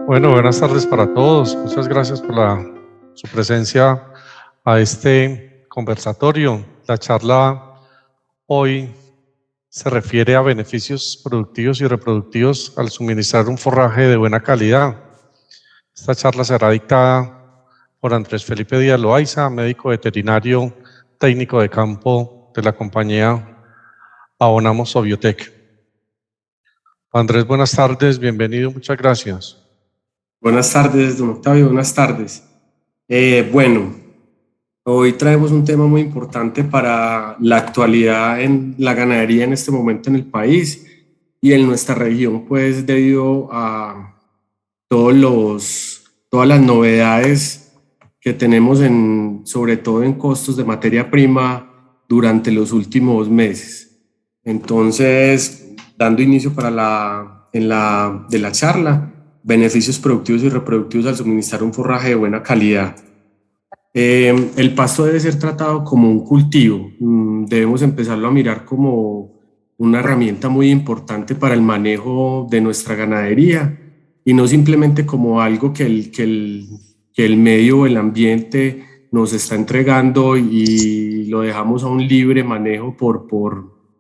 Bueno, buenas tardes para todos. Muchas gracias por su presencia a este conversatorio. La charla hoy se refiere a beneficios productivos y reproductivos al suministrar un forraje de buena calidad. Esta charla será dictada por Andrés Felipe Díaz Loaiza, médico veterinario técnico de campo de la compañía Abonamos Obiotec. Andrés, buenas tardes, bienvenido, muchas gracias. Buenas tardes, don Octavio, buenas tardes. Bueno, hoy traemos un tema muy importante para la actualidad en la ganadería en este momento en el país y en nuestra región, pues debido a todas las novedades que tenemos sobre todo en costos de materia prima durante los últimos meses. Entonces, dando inicio de la charla, beneficios productivos y reproductivos al suministrar un forraje de buena calidad. El pasto debe ser tratado como un cultivo. Debemos empezarlo a mirar como una herramienta muy importante para el manejo de nuestra ganadería y no simplemente como algo que el medio o el ambiente nos está entregando y lo dejamos a un libre manejo por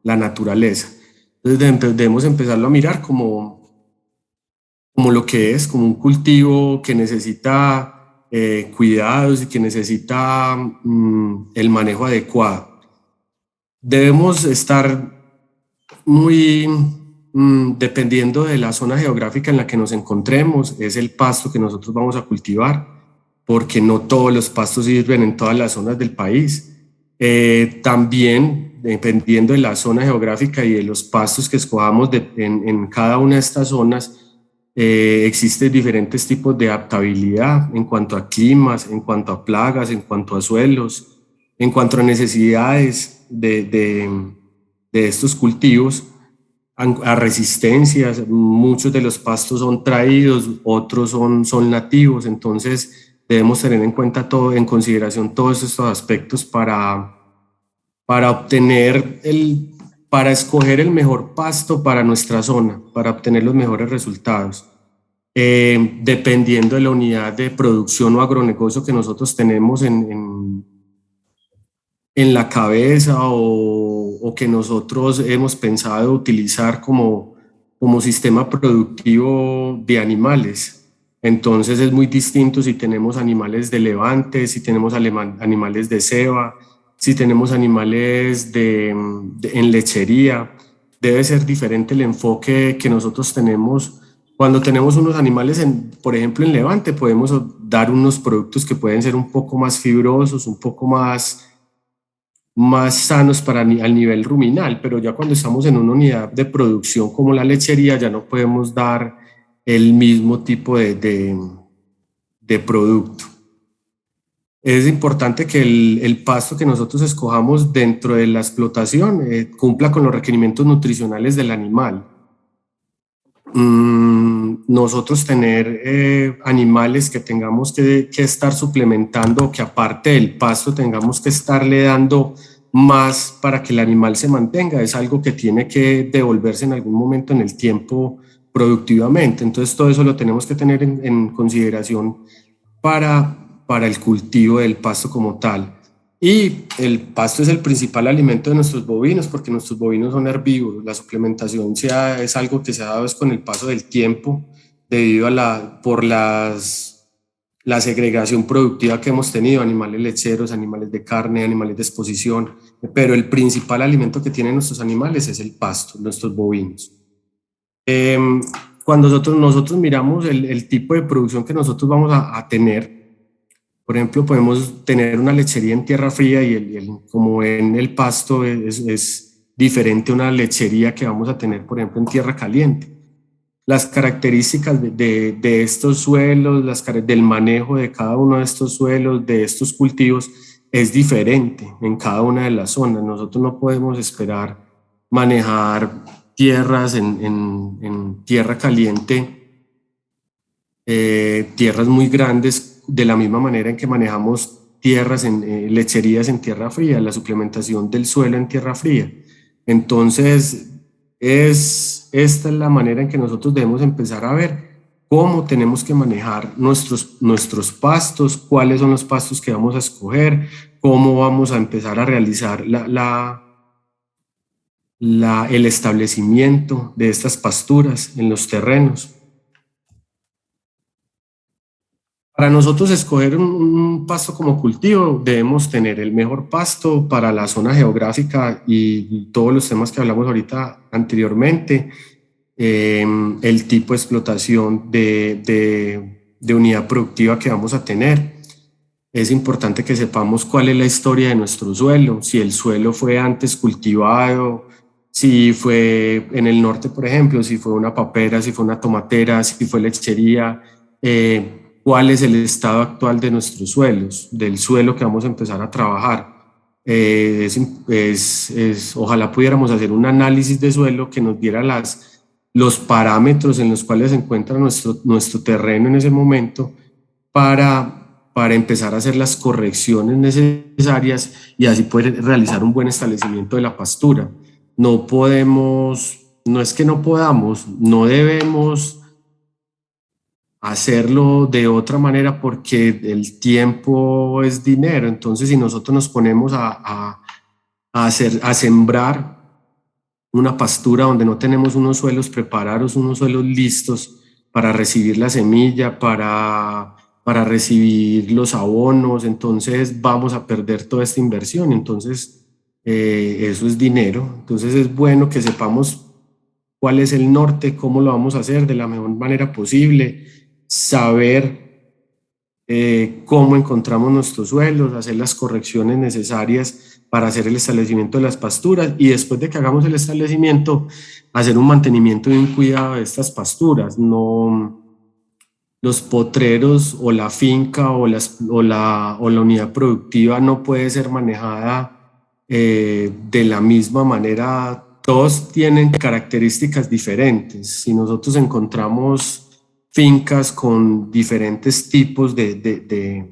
la naturaleza. Entonces debemos empezarlo a mirar como lo que es, como un cultivo que necesita cuidados y que necesita el manejo adecuado. Debemos estar muy dependiendo de la zona geográfica en la que nos encontremos, es el pasto que nosotros vamos a cultivar, porque no todos los pastos sirven en todas las zonas del país. También, dependiendo de la zona geográfica y de los pastos que escojamos en cada una de estas zonas, existen diferentes tipos de adaptabilidad en cuanto a climas, en cuanto a plagas, en cuanto a suelos, en cuanto a necesidades de estos cultivos, a resistencias. Muchos de los pastos son traídos, otros son nativos, entonces debemos tener en cuenta en consideración todos estos aspectos para para escoger el mejor pasto para nuestra zona, para obtener los mejores resultados. Dependiendo de la unidad de producción o agronegocio que nosotros tenemos en la cabeza o que nosotros hemos pensado utilizar como sistema productivo de animales. Entonces es muy distinto si tenemos animales de levante, si tenemos animales de ceba, si tenemos animales en lechería. Debe ser diferente el enfoque que nosotros tenemos. Cuando tenemos unos animales, por ejemplo, en levante, podemos dar unos productos que pueden ser un poco más fibrosos, un poco más sanos al nivel ruminal, pero ya cuando estamos en una unidad de producción como la lechería, ya no podemos dar el mismo tipo de producto. Es importante que el pasto que nosotros escojamos dentro de la explotación cumpla con los requerimientos nutricionales del animal. Nosotros tener animales que tengamos que estar suplementando, que aparte del pasto tengamos que estarle dando más para que el animal se mantenga, es algo que tiene que devolverse en algún momento en el tiempo productivamente. Entonces todo eso lo tenemos que tener en consideración para el cultivo del pasto como tal. Y el pasto es el principal alimento de nuestros bovinos, porque nuestros bovinos son herbívoros. La suplementación es algo que se ha dado con el paso del tiempo, debido a la segregación productiva que hemos tenido, animales lecheros, animales de carne, animales de exposición, pero el principal alimento que tienen nuestros animales es el pasto, nuestros bovinos. Cuando nosotros miramos el tipo de producción que nosotros vamos a tener, por ejemplo, podemos tener una lechería en tierra fría y como en el pasto es diferente a una lechería que vamos a tener, por ejemplo, en tierra caliente. Las características de estos suelos, del manejo de cada uno de estos suelos, de estos cultivos, es diferente en cada una de las zonas. Nosotros no podemos esperar manejar tierras en tierra caliente, tierras muy grandes, de la misma manera en que manejamos tierras lecherías en tierra fría, la suplementación del suelo en tierra fría. Entonces, esta es la manera en que nosotros debemos empezar a ver cómo tenemos que manejar nuestros pastos, cuáles son los pastos que vamos a escoger, cómo vamos a empezar a realizar el establecimiento de estas pasturas en los terrenos. Para nosotros escoger un pasto como cultivo, debemos tener el mejor pasto para la zona geográfica y todos los temas que hablamos ahorita anteriormente, el tipo de explotación de unidad productiva que vamos a tener. Es importante que sepamos cuál es la historia de nuestro suelo, si el suelo fue antes cultivado, si fue en el norte, por ejemplo, si fue una papera, si fue una tomatera, si fue lechería, cuál es el estado actual de nuestros suelos, del suelo que vamos a empezar a trabajar. Ojalá pudiéramos hacer un análisis de suelo que nos diera los parámetros en los cuales se encuentra nuestro terreno en ese momento para empezar a hacer las correcciones necesarias y así poder realizar un buen establecimiento de la pastura. No es que no podamos, no debemos hacerlo de otra manera porque el tiempo es dinero. Entonces, si nosotros nos ponemos a sembrar una pastura donde no tenemos unos suelos preparados, unos suelos listos para recibir la semilla, para recibir los abonos, entonces vamos a perder toda esta inversión. Entonces, eso es dinero. Entonces, es bueno que sepamos cuál es el norte, cómo lo vamos a hacer de la mejor manera posible, saber cómo encontramos nuestros suelos, hacer las correcciones necesarias para hacer el establecimiento de las pasturas y después de que hagamos el establecimiento, hacer un mantenimiento y un cuidado de estas pasturas. No, los potreros o la finca o la unidad productiva no puede ser manejada de la misma manera. Todos tienen características diferentes. Si nosotros encontramos fincas con diferentes tipos de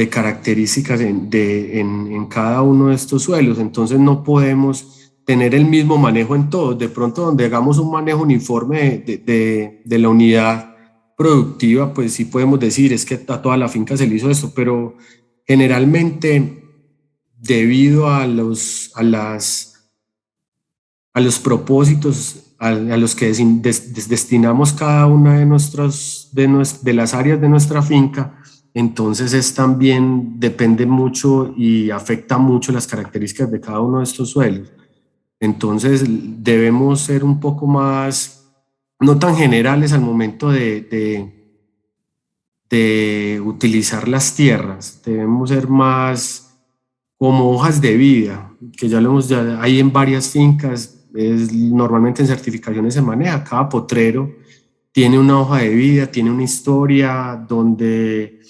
características en cada uno de estos suelos, entonces no podemos tener el mismo manejo en todos. De pronto donde hagamos un manejo uniforme de la unidad productiva, pues sí podemos decir es que a toda la finca se le hizo esto, pero generalmente debido a los propósitos a los que destinamos cada una de las áreas de nuestra finca, entonces también depende mucho y afecta mucho las características de cada uno de estos suelos. Entonces debemos ser un poco más, no tan generales al momento de utilizar las tierras, debemos ser más como hojas de vida, que ya hay en varias fincas. Normalmente en certificaciones se maneja, cada potrero tiene una hoja de vida, tiene una historia donde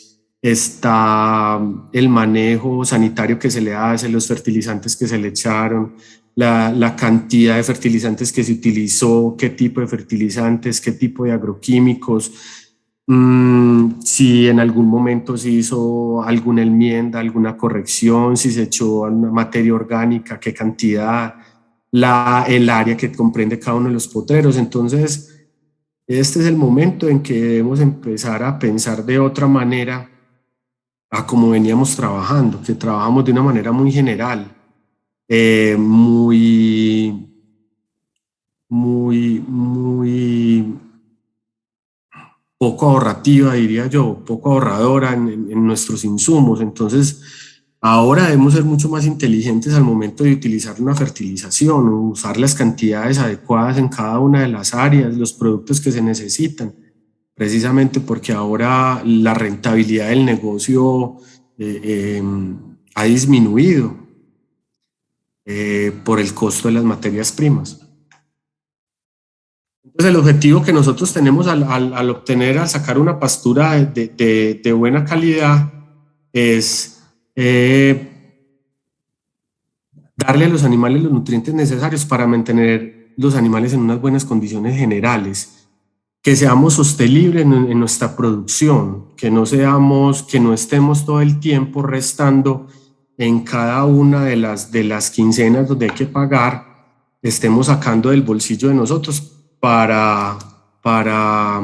está el manejo sanitario que se le hace, los fertilizantes que se le echaron, la cantidad de fertilizantes que se utilizó, qué tipo de fertilizantes, qué tipo de agroquímicos, si en algún momento se hizo alguna enmienda, alguna corrección, si se echó una materia orgánica, qué cantidad, el área que comprende cada uno de los potreros. Entonces, este es el momento en que debemos empezar a pensar de otra manera a como veníamos trabajando, que trabajamos de una manera muy general, muy poco ahorrativa, diría yo, poco ahorradora en nuestros insumos. Entonces, ahora debemos ser mucho más inteligentes al momento de utilizar una fertilización, usar las cantidades adecuadas en cada una de las áreas, los productos que se necesitan, precisamente porque ahora la rentabilidad del negocio ha disminuido por el costo de las materias primas. Entonces, el objetivo que nosotros tenemos al sacar una pastura de buena calidad es darle a los animales los nutrientes necesarios para mantener los animales en unas buenas condiciones generales, que seamos sostenibles en nuestra producción, que no estemos todo el tiempo restando en cada una de las quincenas donde hay que pagar, estemos sacando del bolsillo de nosotros para para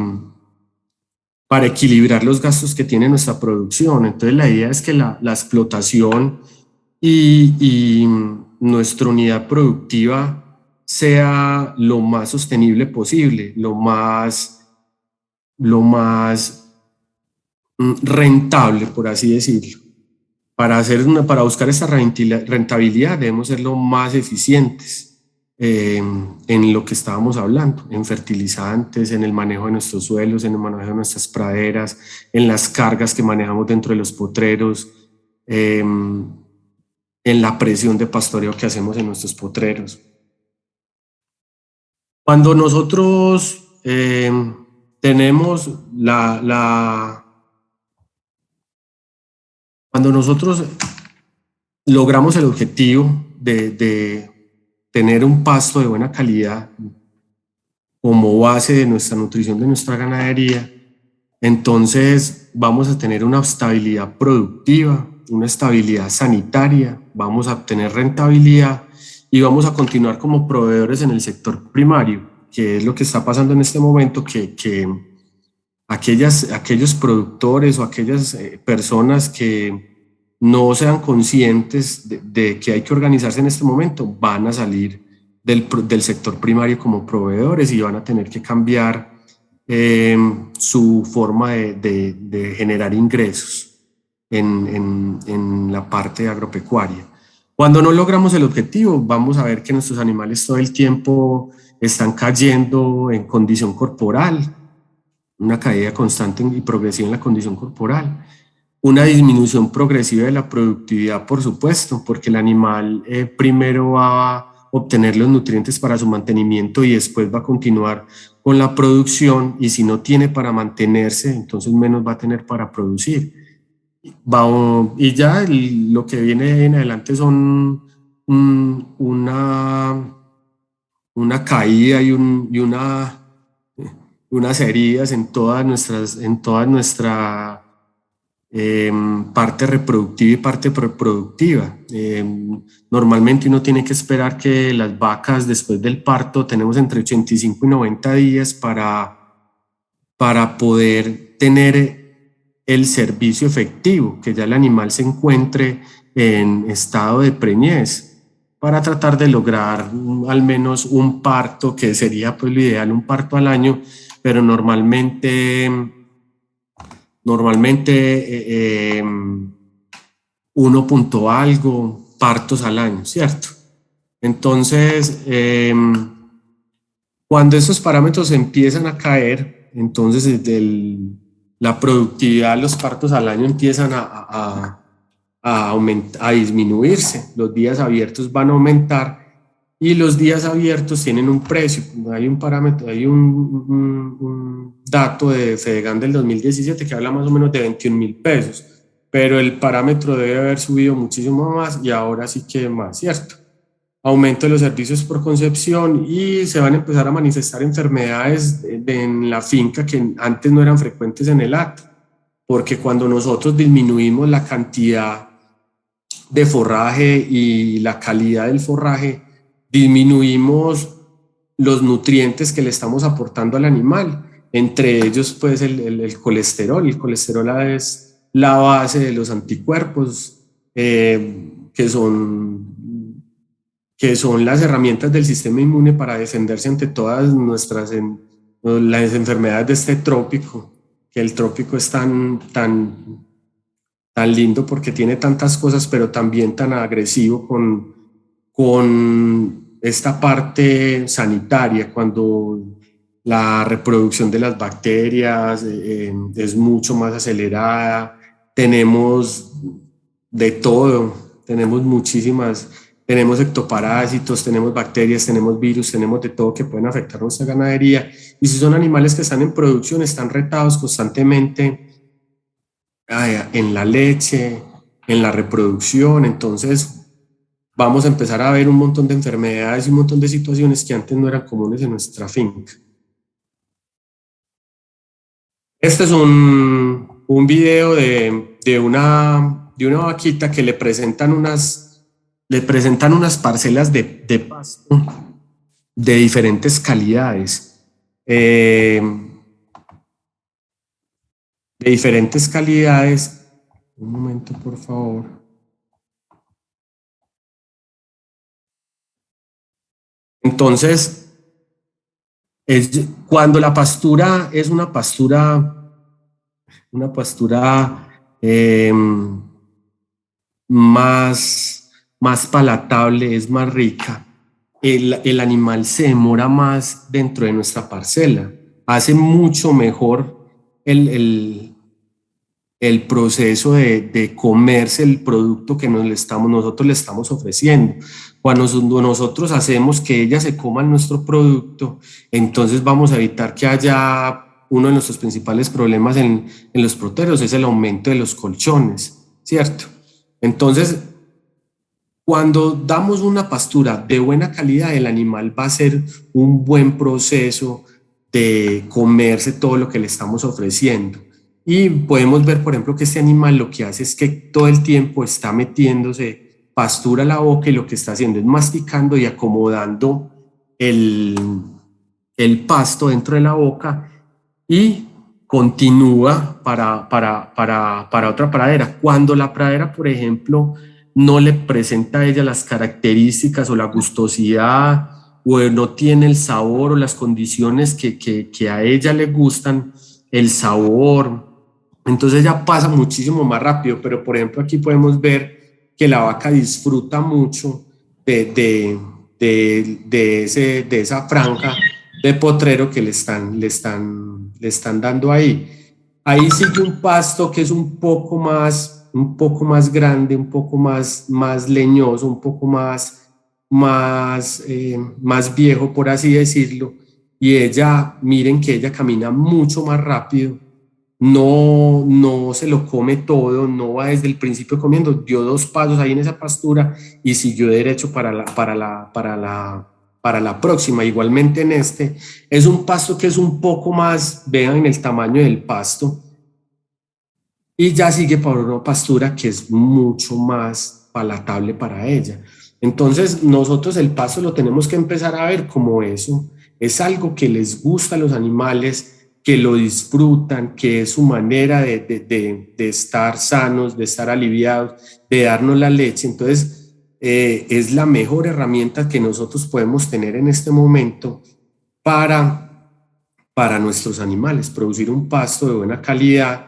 equilibrar los gastos que tiene nuestra producción. Entonces la idea es que la explotación y nuestra unidad productiva sea lo más sostenible posible, lo más rentable, por así decirlo. Para buscar esta rentabilidad debemos ser lo más eficientes en lo que estábamos hablando, en fertilizantes, en el manejo de nuestros suelos, en el manejo de nuestras praderas, en las cargas que manejamos dentro de los potreros, en la presión de pastoreo que hacemos en nuestros potreros. Cuando nosotros tenemos cuando nosotros logramos el objetivo de tener un pasto de buena calidad como base de nuestra nutrición, de nuestra ganadería, entonces vamos a tener una estabilidad productiva, una estabilidad sanitaria, vamos a obtener rentabilidad y vamos a continuar como proveedores en el sector primario, que es lo que está pasando en este momento, que aquellos productores o aquellas personas que no sean conscientes de que hay que organizarse en este momento, van a salir del sector primario como proveedores y van a tener que cambiar su forma de generar ingresos en la parte agropecuaria. Cuando no logramos el objetivo, vamos a ver que nuestros animales todo el tiempo están cayendo en condición corporal, una caída constante y progresiva en la condición corporal, una disminución progresiva de la productividad, por supuesto, porque el animal primero va a obtener los nutrientes para su mantenimiento y después va a continuar con la producción, y si no tiene para mantenerse, entonces menos va a tener para producir. Y ya lo que viene en adelante son una caída y unas heridas en toda nuestra parte reproductiva y parte reproductiva. Normalmente uno tiene que esperar que las vacas después del parto, tenemos entre 85 y 90 días para poder tener el servicio efectivo, que ya el animal se encuentre en estado de preñez, para tratar de lograr al menos un parto, que sería pues lo ideal, un parto al año, pero normalmente 1 punto algo partos al año, ¿cierto? Entonces, cuando esos parámetros empiezan a caer, entonces la productividad de los partos al año empiezan a disminuirse, los días abiertos van a aumentar y los días abiertos tienen un precio. Hay un parámetro, hay un dato de Fedegan del 2017 que habla más o menos de 21.000 pesos, pero el parámetro debe haber subido muchísimo más y ahora sí que más, ¿cierto? Aumento de los servicios por concepción y se van a empezar a manifestar enfermedades en la finca que antes no eran frecuentes en el hato, porque cuando nosotros disminuimos la cantidad de forraje y la calidad del forraje, disminuimos los nutrientes que le estamos aportando al animal, entre ellos pues el colesterol. El colesterol es la base de los anticuerpos, que son las herramientas del sistema inmune para defenderse ante todas las enfermedades de este trópico, que el trópico es tan lindo porque tiene tantas cosas, pero también tan agresivo con esta parte sanitaria, cuando la reproducción de las bacterias es mucho más acelerada, tenemos de todo, tenemos ectoparásitos, tenemos bacterias, tenemos virus, tenemos de todo que pueden afectar nuestra ganadería, y si son animales que están en producción, están retados constantemente en la leche, en la reproducción, entonces vamos a empezar a ver un montón de enfermedades y un montón de situaciones que antes no eran comunes en nuestra finca. Este es un video de una vaquita que le presentan unas parcelas de pasto de diferentes calidades. de diferentes calidades. Un momento, por favor. Entonces, cuando la pastura es una pastura más palatable, es más rica, el animal se demora más dentro de nuestra parcela, hace mucho mejor el proceso de comerse el producto que nosotros le estamos ofreciendo. Cuando nosotros hacemos que ella se coma nuestro producto, entonces vamos a evitar que haya uno de nuestros principales problemas en los proteros, es el aumento de los colchones, ¿cierto? Entonces, cuando damos una pastura de buena calidad, el animal va a hacer un buen proceso de comerse todo lo que le estamos ofreciendo. Y podemos ver, por ejemplo, que este animal lo que hace es que todo el tiempo está metiéndose pastura a la boca y lo que está haciendo es masticando y acomodando el pasto dentro de la boca y continúa para otra pradera. Cuando la pradera, por ejemplo, no le presenta a ella las características o la gustosidad o no tiene el sabor o las condiciones que a ella le gustan, el sabor, entonces ya pasa muchísimo más rápido. Pero por ejemplo aquí podemos ver que la vaca disfruta mucho de esa franja de potrero que le están dando ahí. Ahí sigue un pasto que es un poco más grande, un poco más leñoso, un poco más viejo, por así decirlo. Y ella, miren que ella camina mucho más rápido, no se lo come todo, no va desde el principio comiendo, dio 2 pasos ahí en esa pastura y siguió derecho para la próxima. Igualmente en este, es un pasto que es un poco más, vean en el tamaño del pasto, y ya sigue para una pastura que es mucho más palatable para ella. Entonces nosotros el pasto lo tenemos que empezar a ver como eso, es algo que les gusta a los animales, que lo disfrutan, que es su manera de estar sanos, de estar aliviados, de darnos la leche. Entonces es la mejor herramienta que nosotros podemos tener en este momento para nuestros animales, producir un pasto de buena calidad,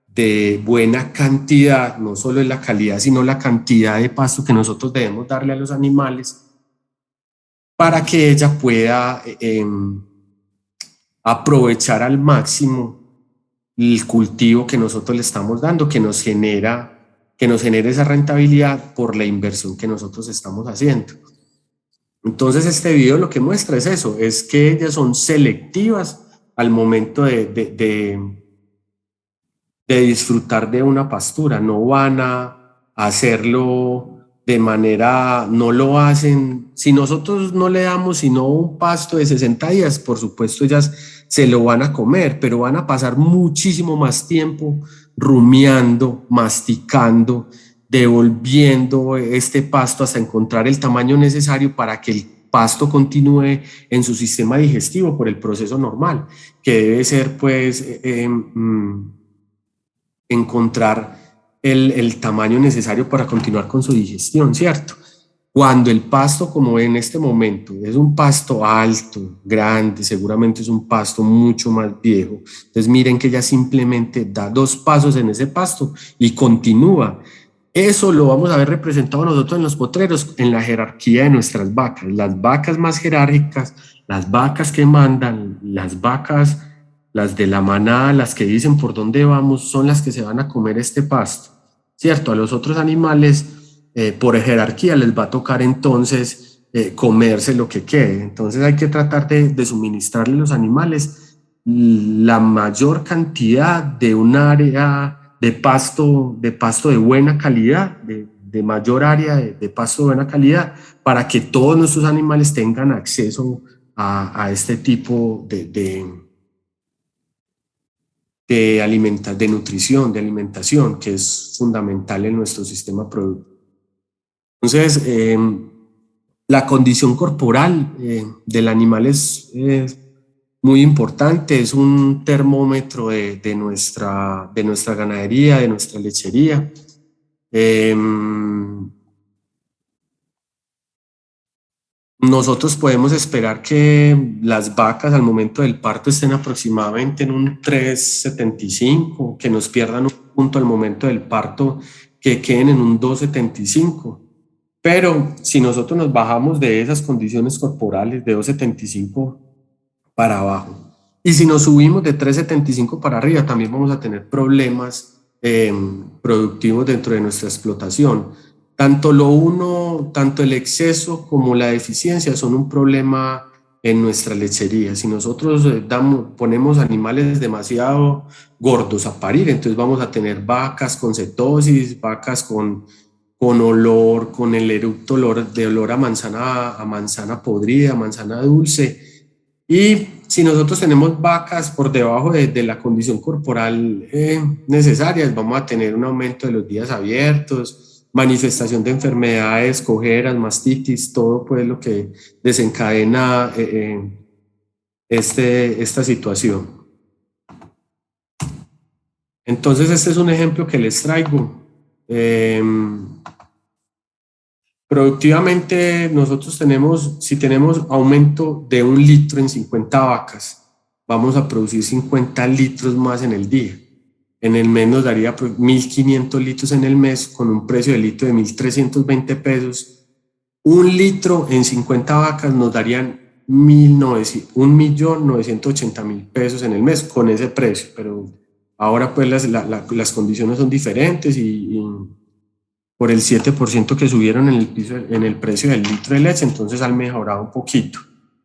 de buena cantidad, no solo es la calidad, sino la cantidad de pasto que nosotros debemos darle a los animales para que ella pueda aprovechar al máximo el cultivo que nosotros le estamos dando, que nos genere esa rentabilidad por la inversión que nosotros estamos haciendo. Entonces este video lo que muestra es eso, es que ellas son selectivas al momento de disfrutar de una pastura, no van a hacerlo de manera, no lo hacen, si nosotros no le damos sino un pasto de 60 días, por supuesto ellas se lo van a comer, pero van a pasar muchísimo más tiempo rumiando, masticando, devolviendo este pasto hasta encontrar el tamaño necesario para que el pasto continúe en su sistema digestivo por el proceso normal, que debe ser pues encontrar el tamaño necesario para continuar con su digestión, ¿cierto? Cuando el pasto, como en este momento, es un pasto alto, grande, seguramente es un pasto mucho más viejo, entonces miren que ella simplemente da 2 pasos en ese pasto y continúa. Eso lo vamos a ver representado nosotros en los potreros, en la jerarquía de nuestras vacas. Las vacas más jerárquicas, las vacas que mandan, las vacas, las de la manada, las que dicen por dónde vamos, son las que se van a comer este pasto, ¿cierto? A los otros animales, por jerarquía, les va a tocar entonces comerse lo que quede. Entonces hay que tratar de suministrarle a los animales la mayor cantidad de un área de pasto de buena calidad, de mayor área de pasto de buena calidad, para que todos nuestros animales tengan acceso a este tipo de nutrición, de alimentación, que es fundamental en nuestro sistema productivo. Entonces, la condición corporal del animal es muy importante, es un termómetro de nuestra ganadería, de nuestra lechería. Nosotros podemos esperar que las vacas al momento del parto estén aproximadamente en un 3,75, que nos pierdan un punto al momento del parto, que queden en un 2,75. Pero si nosotros nos bajamos de esas condiciones corporales de 2,75 para abajo, y si nos subimos de 3,75 para arriba, también vamos a tener problemas productivos dentro de nuestra explotación. Tanto el exceso como la deficiencia son un problema en nuestra lechería. Si nosotros ponemos animales demasiado gordos a parir, entonces vamos a tener vacas con cetosis, vacas con olor, con el eructo olor a manzana podrida, a manzana dulce. Y si nosotros tenemos vacas por debajo de la condición corporal necesaria, vamos a tener un aumento de los días abiertos, manifestación de enfermedades, cojeras, mastitis, todo pues lo que desencadena esta situación. Entonces este es un ejemplo que les traigo. Productivamente nosotros si tenemos aumento de 1 litro en 50 vacas, vamos a producir 50 litros más en el día. En el mes nos daría 1.500 litros en el mes con un precio de litro de 1.320 pesos. 1 litro en 50 vacas nos darían 1.980.000 pesos en el mes con ese precio, pero ahora pues las condiciones son diferentes y por el 7% que subieron en el precio del litro de leche, entonces han mejorado un poquito.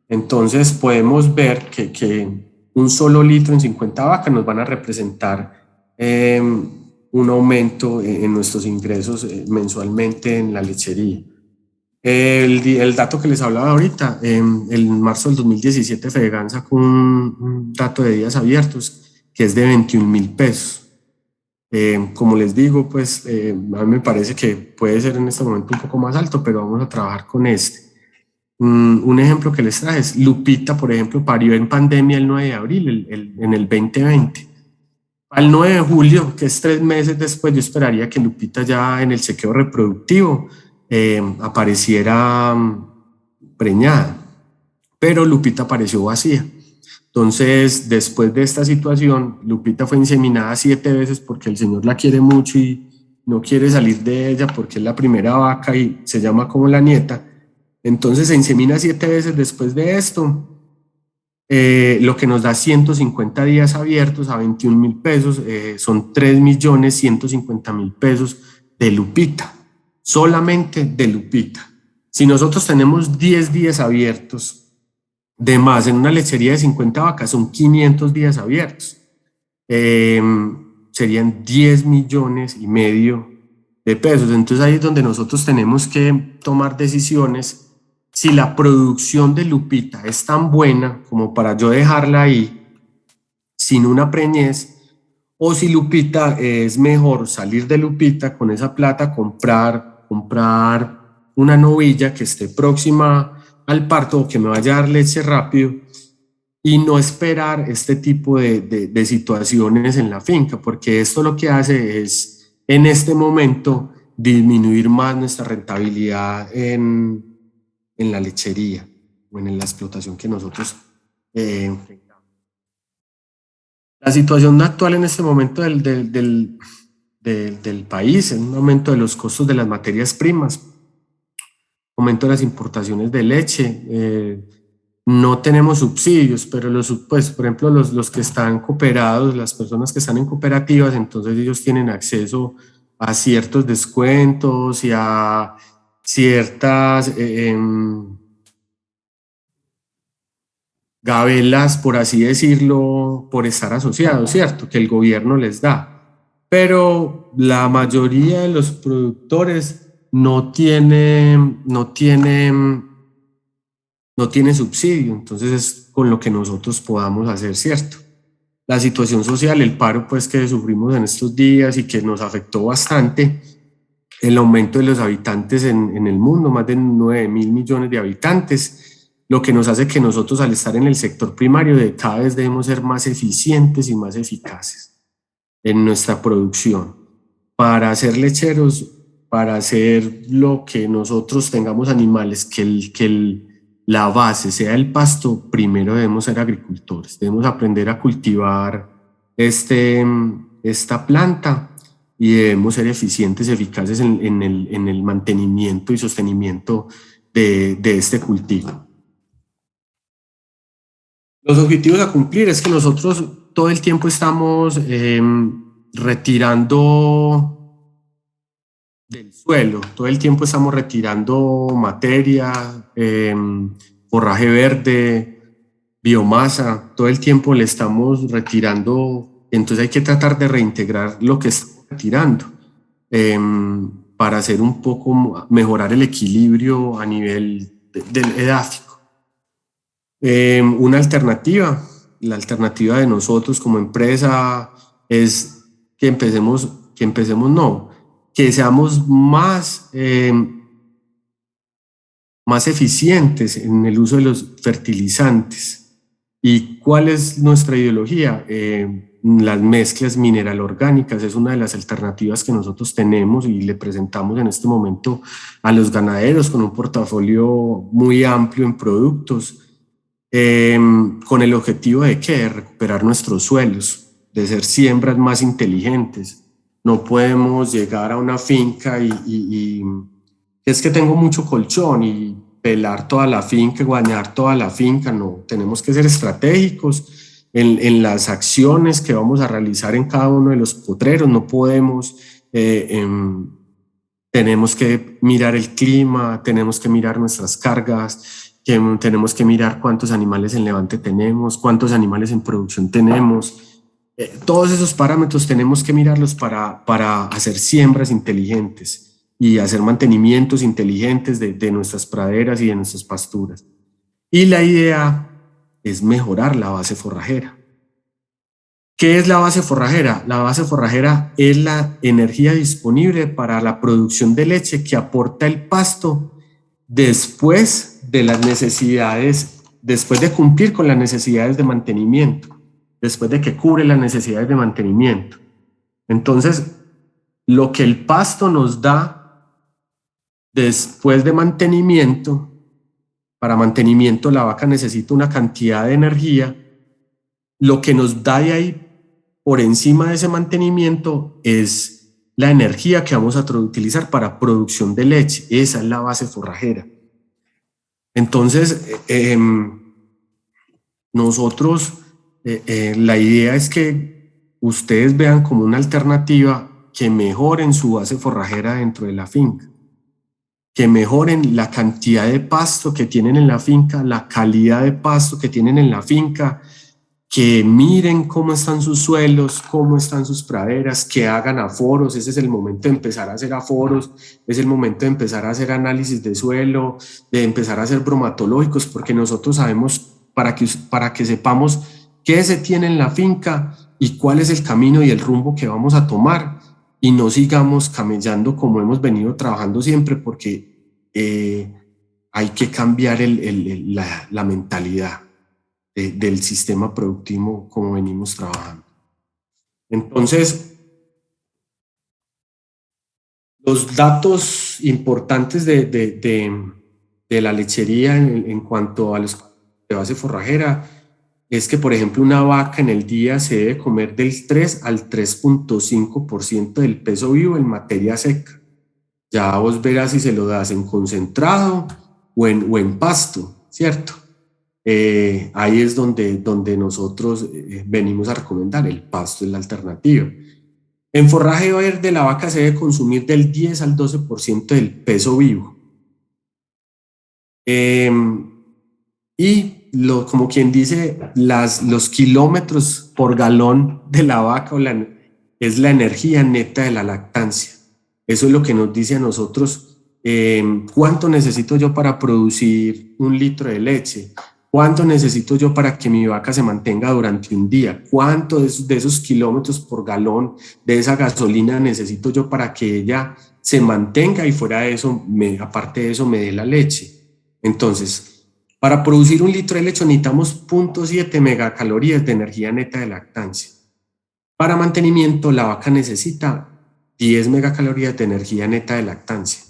Entonces podemos ver que un solo litro en 50 vacas nos van a representar un aumento en nuestros ingresos mensualmente en la lechería. El dato que les hablaba ahorita, en marzo del 2017 Fedegan sacó un dato de días abiertos que es de 21.000 pesos. Como les digo, pues a mí me parece que puede ser en este momento un poco más alto, pero vamos a trabajar con este. Un ejemplo que les traje es Lupita, por ejemplo, parió en pandemia el 9 de abril, en el 2020. Al 9 de julio, que es 3 meses después, yo esperaría que Lupita ya en el chequeo reproductivo apareciera preñada, pero Lupita apareció vacía. Entonces, después de esta situación, Lupita fue inseminada 7 veces porque el señor la quiere mucho y no quiere salir de ella porque es la primera vaca y se llama como la nieta. Entonces se insemina 7 veces después de esto, lo que nos da 150 días abiertos a 21.000 pesos, son 3.150.000 pesos de Lupita, solamente de Lupita. Si nosotros tenemos 10 días abiertos de más en una lechería de 50 vacas, son 500 días abiertos. Serían 10,5 millones de pesos. Entonces ahí es donde nosotros tenemos que tomar decisiones. Si la producción de Lupita es tan buena como para yo dejarla ahí sin una preñez, o si Lupita es mejor salir de Lupita con esa plata, comprar una novilla que esté próxima al parto o que me vaya a dar leche rápido y no esperar este tipo de situaciones en la finca, porque esto lo que hace es en este momento disminuir más nuestra rentabilidad en la lechería o en la explotación que nosotros la situación actual en este momento del país es un aumento de los costos de las materias primas, aumento de las importaciones de leche, no tenemos subsidios, pero pues, por ejemplo, los que están cooperados, las personas que están en cooperativas, entonces ellos tienen acceso a ciertos descuentos y a ciertas gabelas, por así decirlo, por estar asociados, ¿cierto? Que el gobierno les da. Pero la mayoría de los productores no tiene subsidio, entonces es con lo que nosotros podamos hacer, ¿cierto? La situación social, el paro pues que sufrimos en estos días y que nos afectó bastante, el aumento de los habitantes en el mundo, más de 9.000 millones de habitantes, lo que nos hace que nosotros al estar en el sector primario cada vez debemos ser más eficientes y más eficaces en nuestra producción. Para ser lecheros, para hacer lo que nosotros tengamos animales, la base sea el pasto, primero debemos ser agricultores, debemos aprender a cultivar esta planta y debemos ser eficientes, eficaces en el mantenimiento y sostenimiento de este cultivo. Los objetivos a cumplir es que nosotros todo el tiempo estamos retirando del suelo, todo el tiempo estamos retirando materia, forraje verde, biomasa, todo el tiempo le estamos retirando, entonces hay que tratar de reintegrar lo que estamos retirando para hacer un poco, mejorar el equilibrio a nivel del edáfico. Una alternativa, la alternativa de nosotros como empresa es que seamos más eficientes en el uso de los fertilizantes. ¿Y cuál es nuestra ideología? Las mezclas mineral-orgánicas es una de las alternativas que nosotros tenemos y le presentamos en este momento a los ganaderos con un portafolio muy amplio en productos, con el objetivo de ¿qué? De recuperar nuestros suelos, de ser siembras más inteligentes. No podemos llegar a una finca y es que tengo mucho colchón y pelar toda la finca, guañar toda la finca. No, tenemos que ser estratégicos en las acciones que vamos a realizar en cada uno de los potreros. No podemos, tenemos que mirar el clima, tenemos que mirar nuestras cargas, tenemos que mirar cuántos animales en levante tenemos, cuántos animales en producción tenemos. Todos esos parámetros tenemos que mirarlos para hacer siembras inteligentes y hacer mantenimientos inteligentes de nuestras praderas y de nuestras pasturas. Y la idea es mejorar la base forrajera. ¿Qué es la base forrajera? La base forrajera es la energía disponible para la producción de leche que aporta el pasto después de las necesidades, después de cumplir con las necesidades de mantenimiento, después de que cubre las necesidades de mantenimiento. Entonces, lo que el pasto nos da después de mantenimiento, para mantenimiento la vaca necesita una cantidad de energía, lo que nos da de ahí por encima de ese mantenimiento es la energía que vamos a utilizar para producción de leche. Esa es la base forrajera. Entonces, nosotros, la idea es que ustedes vean como una alternativa que mejoren su base forrajera dentro de la finca, que mejoren la cantidad de pasto que tienen en la finca, la calidad de pasto que tienen en la finca, que miren cómo están sus suelos, cómo están sus praderas, que hagan aforos. Ese es el momento de empezar a hacer aforos, es el momento de empezar a hacer análisis de suelo, de empezar a hacer bromatológicos, porque nosotros sabemos, para que sepamos qué se tiene en la finca y cuál es el camino y el rumbo que vamos a tomar, y no sigamos camellando como hemos venido trabajando siempre, porque hay que cambiar la mentalidad del sistema productivo como venimos trabajando. Entonces, los datos importantes de la lechería en cuanto a los de base forrajera es que, por ejemplo, una vaca en el día se debe comer del 3 al 3.5% del peso vivo en materia seca. Ya vos verás si se lo das en concentrado o en pasto, ¿cierto? Ahí es donde nosotros venimos a recomendar el pasto, es la alternativa. En forraje verde la vaca se debe consumir del 10 al 12% del peso vivo. Y como quien dice, los kilómetros por galón de la vaca es la energía neta de la lactancia. Eso es lo que nos dice a nosotros cuánto necesito yo para producir 1 litro de leche. ¿Cuánto necesito yo para que mi vaca se mantenga durante un día? ¿Cuánto de esos kilómetros por galón de esa gasolina necesito yo para que ella se mantenga y fuera de eso, aparte de eso, me dé la leche? Entonces, Para producir un litro de leche necesitamos 0.7 megacalorías de energía neta de lactancia. Para mantenimiento, la vaca necesita 10 megacalorías de energía neta de lactancia.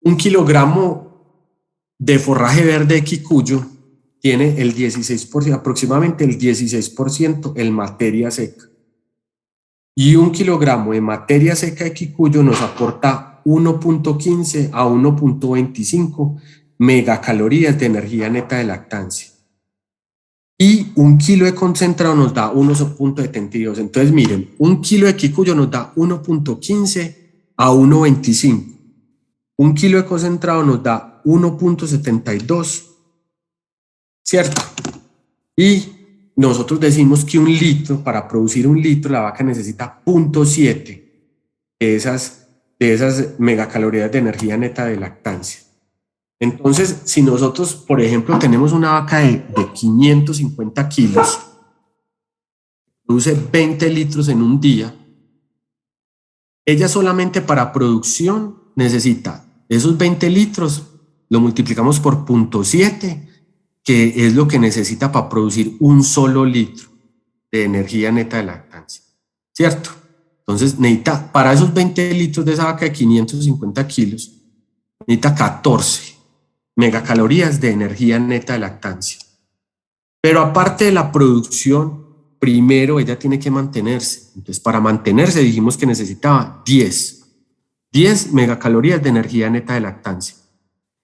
Un kilogramo de forraje verde de quicuyo tiene el 16%, aproximadamente el 16% en materia seca. Y un kilogramo de materia seca de quicuyo nos aporta 1.15 a 1.25 megacalorías de energía neta de lactancia. Y un kilo de concentrado nos da 1.72. Entonces, miren, un kilo de quicuyo nos da 1.15 a 1.25. Un kilo de concentrado nos da 1.72, ¿cierto? Y nosotros decimos que un litro, para producir un litro, la vaca necesita 0.7 de esas megacalorías de energía neta de lactancia. Entonces, si nosotros, por ejemplo, tenemos una vaca de 550 kilos, produce 20 litros en un día, ella solamente para producción necesita esos 20 litros, lo multiplicamos por 0.7, que es lo que necesita para producir un solo litro de energía neta de lactancia, ¿cierto? Entonces, necesita, para esos 20 litros de esa vaca de 550 kilos, necesita 14 megacalorías de energía neta de lactancia. Pero aparte de la producción, primero ella tiene que mantenerse. Entonces, para mantenerse dijimos que necesitaba 10 megacalorías de energía neta de lactancia.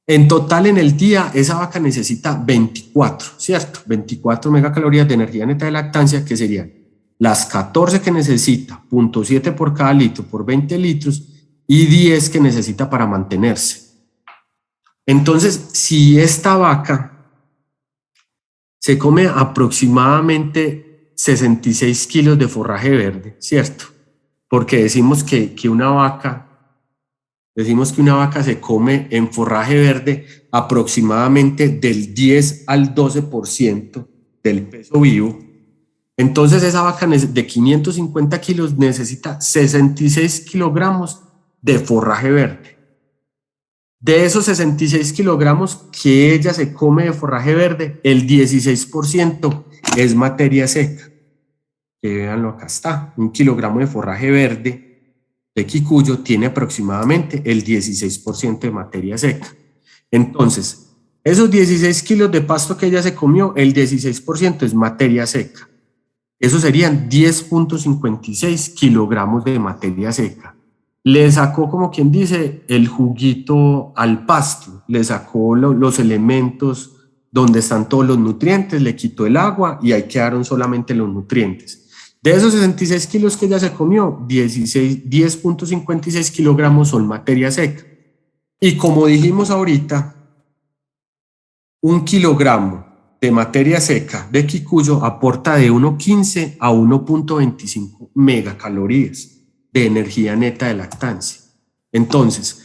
En total en el día, esa vaca necesita 24, ¿cierto? 24 megacalorías de energía neta de lactancia, que serían las 14 que necesita, 0.7 por cada litro, por 20 litros, y 10 que necesita para mantenerse. Entonces, si esta vaca se come aproximadamente 66 kilos de forraje verde, ¿cierto? Porque decimos que una vaca se come en forraje verde aproximadamente del 10 al 12% del peso vivo. Entonces, esa vaca de 550 kilos necesita 66 kilogramos de forraje verde. De esos 66 kilogramos que ella se come de forraje verde, el 16% es materia seca. Que véanlo, acá está. Un kilogramo de forraje verde de quicuyo tiene aproximadamente el 16% de materia seca. Entonces, esos 16 kilos de pasto que ella se comió, el 16% es materia seca. Eso serían 10.56 kilogramos de materia seca. Le sacó, como quien dice, el juguito al pasto, le sacó los elementos donde están todos los nutrientes, le quitó el agua y ahí quedaron solamente los nutrientes. De esos 66 kilos que ella se comió, 10.56 kilogramos son materia seca. Y como dijimos ahorita, un kilogramo de materia seca de quicuyo aporta de 1.15 a 1.25 megacalorías de energía neta de lactancia. Entonces,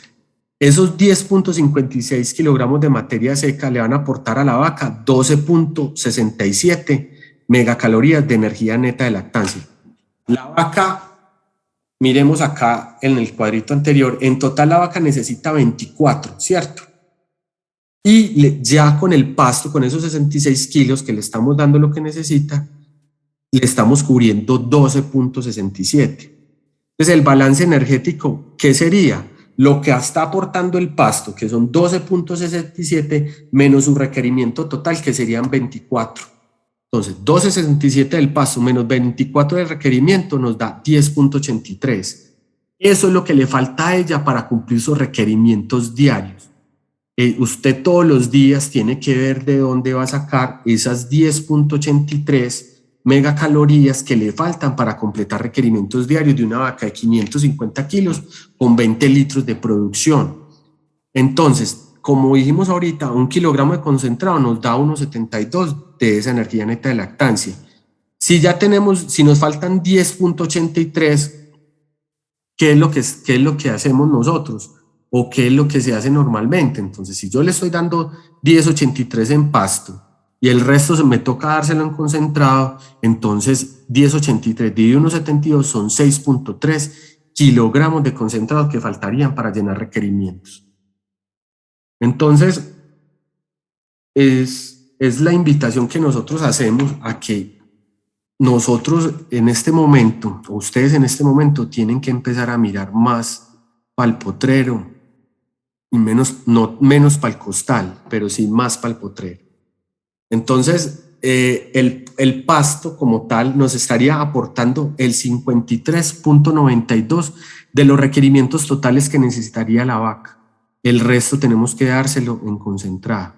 esos 10.56 kilogramos de materia seca le van a aportar a la vaca 12.67 megacalorías de energía neta de lactancia. La vaca, miremos acá en el cuadrito anterior, en total la vaca necesita 24, ¿cierto? Y ya con el pasto, con esos 66 kilos que le estamos dando lo que necesita, le estamos cubriendo 12.67. Entonces, el balance energético, ¿qué sería? Lo que está aportando el pasto, que son 12.67, menos su requerimiento total, que serían 24. Entonces, 12.67 del pasto menos 24 del requerimiento nos da 10.83. Eso es lo que le falta a ella para cumplir sus requerimientos diarios. Usted todos los días tiene que ver de dónde va a sacar esas 10.83 megacalorías que le faltan para completar requerimientos diarios de una vaca de 550 kilos con 20 litros de producción. Entonces, como dijimos ahorita, un kilogramo de concentrado nos da 1.72 de esa energía neta de lactancia. Si nos faltan 10.83, ¿qué es lo que hacemos nosotros? ¿O qué es lo que se hace normalmente? Entonces, si yo le estoy dando 10.83 en pasto y el resto me toca dárselo en concentrado, entonces 10.83 dividido 1.72 son 6.3 kilogramos de concentrado que faltarían para llenar requerimientos. Entonces, es la invitación que nosotros hacemos a que nosotros en este momento, o ustedes en este momento, tienen que empezar a mirar más para el potrero y menos, no menos para el costal, pero sí más para el potrero. Entonces, el pasto como tal nos estaría aportando el 53.92 de los requerimientos totales que necesitaría la vaca. El resto tenemos que dárselo en concentrado.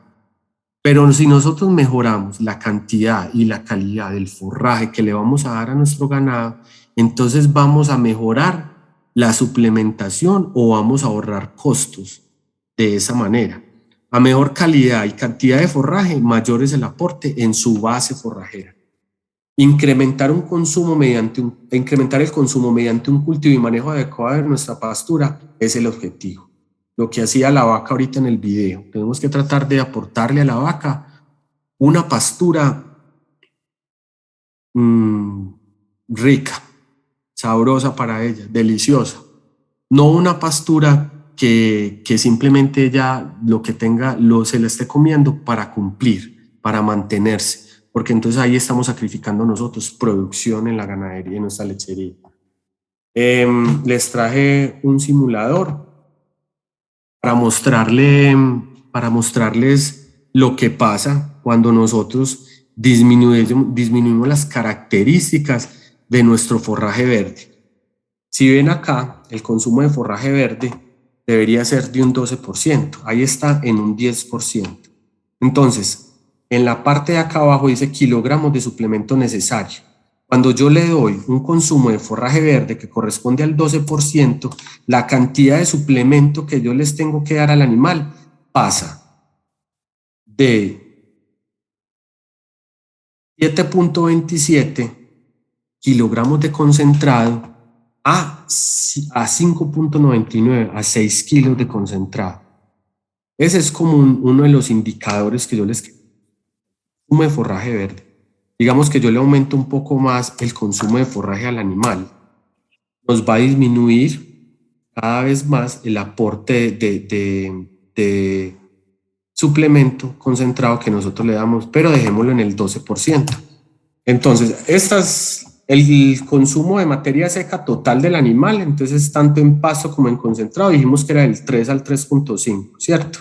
Pero si nosotros mejoramos la cantidad y la calidad del forraje que le vamos a dar a nuestro ganado, entonces vamos a mejorar la suplementación o vamos a ahorrar costos de esa manera. A mejor calidad y cantidad de forraje, mayor es el aporte en su base forrajera. Incrementar el consumo mediante un cultivo y manejo adecuado de nuestra pastura es el objetivo. Lo que hacía la vaca ahorita en el video. Tenemos que tratar de aportarle a la vaca una pastura rica, sabrosa para ella, deliciosa. No una pastura que simplemente ella lo que tenga se la esté comiendo para cumplir, para mantenerse, porque entonces ahí estamos sacrificando nosotros producción en la ganadería, en nuestra lechería. Les traje un simulador para mostrarles lo que pasa cuando nosotros disminuimos las características de nuestro forraje verde. Si ven acá, el consumo de forraje verde debería ser de un 12%, ahí está en un 10%. Entonces, en la parte de acá abajo dice kilogramos de suplemento necesario. Cuando yo le doy un consumo de forraje verde que corresponde al 12%, la cantidad de suplemento que yo les tengo que dar al animal pasa de 7.27 kilogramos de concentrado a 5.99, a 6 kilos de concentrado. Ese es como uno de los indicadores que yo les consumo de forraje verde. Digamos que yo le aumento un poco más el consumo de forraje al animal, nos va a disminuir cada vez más el aporte de suplemento concentrado que nosotros le damos, pero dejémoslo en el 12%. Entonces, el consumo de materia seca total del animal, entonces tanto en pasto como en concentrado, dijimos que era del 3 al 3.5, ¿cierto?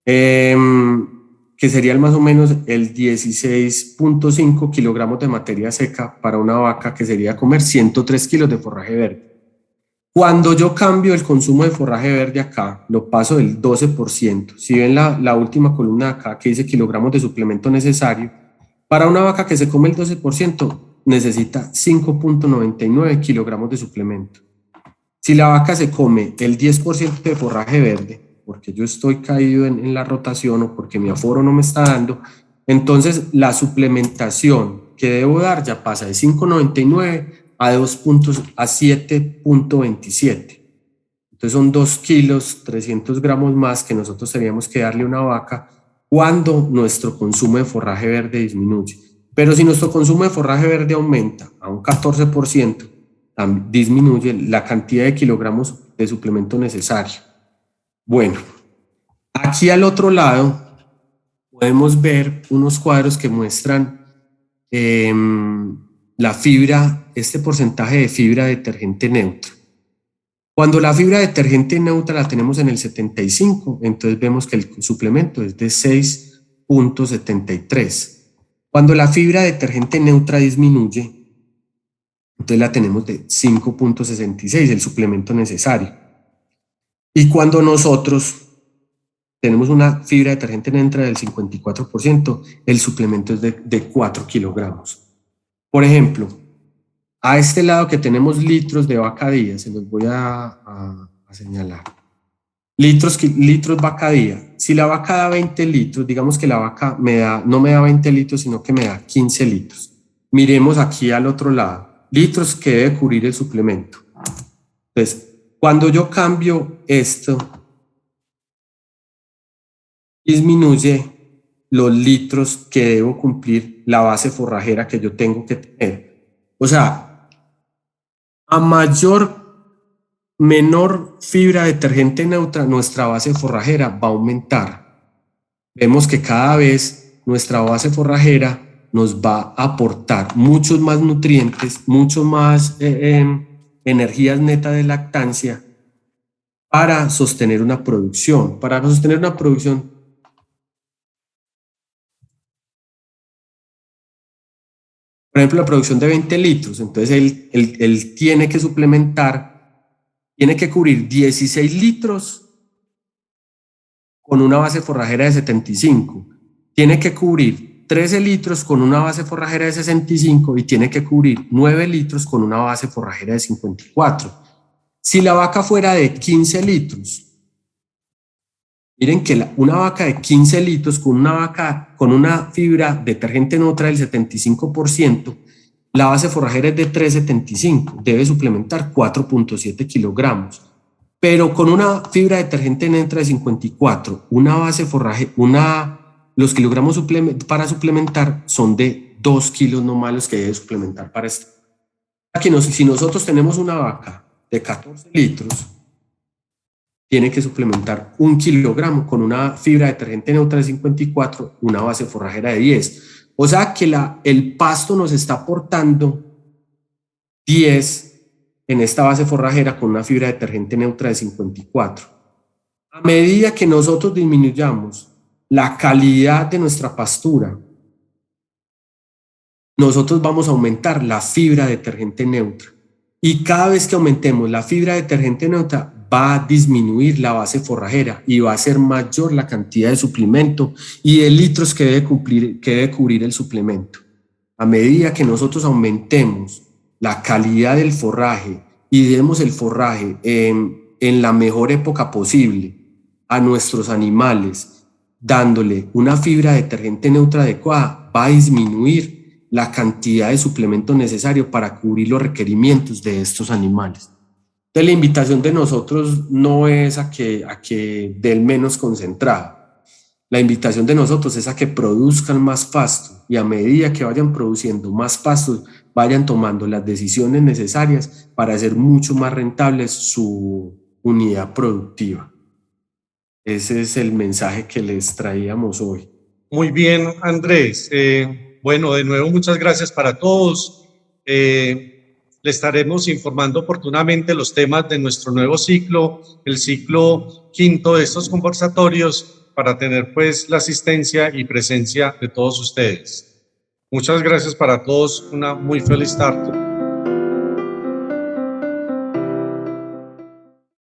Que sería más o menos el 16.5 kilogramos de materia seca para una vaca, que sería comer 103 kilos de forraje verde. Cuando yo cambio el consumo de forraje verde acá, lo paso del 12%. Si ven la última columna acá que dice kilogramos de suplemento necesario, para una vaca que se come el 12% necesita 5.99 kilogramos de suplemento. Si la vaca se come el 10% de forraje verde, porque yo estoy caído en la rotación o porque mi aforo no me está dando, entonces la suplementación que debo dar ya pasa de 5.99 a 7.27. Entonces son 2 kilos, 300 gramos más que nosotros teníamos que darle a una vaca cuando nuestro consumo de forraje verde disminuye. Pero si nuestro consumo de forraje verde aumenta a un 14%, disminuye la cantidad de kilogramos de suplemento necesario. Bueno, aquí al otro lado podemos ver unos cuadros que muestran la fibra, este porcentaje de fibra detergente neutra. Cuando la fibra detergente neutra la tenemos en el 75, entonces vemos que el suplemento es de 6.73. Cuando la fibra detergente neutra disminuye, entonces la tenemos de 5.66, el suplemento necesario. Y cuando nosotros tenemos una fibra detergente neutra del 54%, el suplemento es de 4 kilogramos. Por ejemplo, a este lado que tenemos litros de vaca día, se los voy a señalar. Litros vaca día. Si la vaca da 20 litros, digamos que la vaca no me da 20 litros, sino que me da 15 litros. Miremos aquí al otro lado. Litros que debe cubrir el suplemento. Entonces, cuando yo cambio esto, disminuye los litros que debo cumplir la base forrajera que yo tengo que tener. O sea, a menor fibra detergente neutra, nuestra base forrajera va a aumentar. vemos que cada vez nuestra base forrajera nos va a aportar muchos más nutrientes, mucho más energías netas de lactancia para sostener una producción. Para sostener una producción, por ejemplo, la producción de 20 litros, entonces él tiene que suplementar, tiene que cubrir 16 litros con una base forrajera de 75. Tiene que cubrir 13 litros con una base forrajera de 65 y tiene que cubrir 9 litros con una base forrajera de 54. Si la vaca fuera de 15 litros, miren que una vaca de 15 litros con una fibra detergente neutra del 75%, la base forrajera es de 375, debe suplementar 4.7 kilogramos. Pero con una fibra detergente neutra de 54, una base forraje, los kilogramos para suplementar son de 2 kilos nomás los que debe suplementar para esto. Si nosotros tenemos una vaca de 14 litros, tiene que suplementar 1 kilogramo con una fibra detergente neutra de 54, una base forrajera de 10. O sea que el pasto nos está aportando 10 en esta base forrajera con una fibra detergente neutra de 54. A medida que nosotros disminuyamos la calidad de nuestra pastura, nosotros vamos a aumentar la fibra detergente neutra. Y cada vez que aumentemos la fibra detergente neutra, va a disminuir la base forrajera y va a ser mayor la cantidad de suplemento y de litros que debe cubrir el suplemento. A medida que nosotros aumentemos la calidad del forraje y demos el forraje en la mejor época posible a nuestros animales, dándole una fibra detergente neutra adecuada, va a disminuir la cantidad de suplemento necesario para cubrir los requerimientos de estos animales. Entonces, la invitación de nosotros no es a que den menos concentrado. La invitación de nosotros es a que produzcan más pasto y a medida que vayan produciendo más pastos, vayan tomando las decisiones necesarias para hacer mucho más rentable su unidad productiva. Ese es el mensaje que les traíamos hoy. Muy bien, Andrés. Bueno, de nuevo, muchas gracias para todos. Le estaremos informando oportunamente los temas de nuestro nuevo ciclo, el ciclo quinto de estos conversatorios, para tener pues la asistencia y presencia de todos ustedes. Muchas gracias para todos, una muy feliz tarde.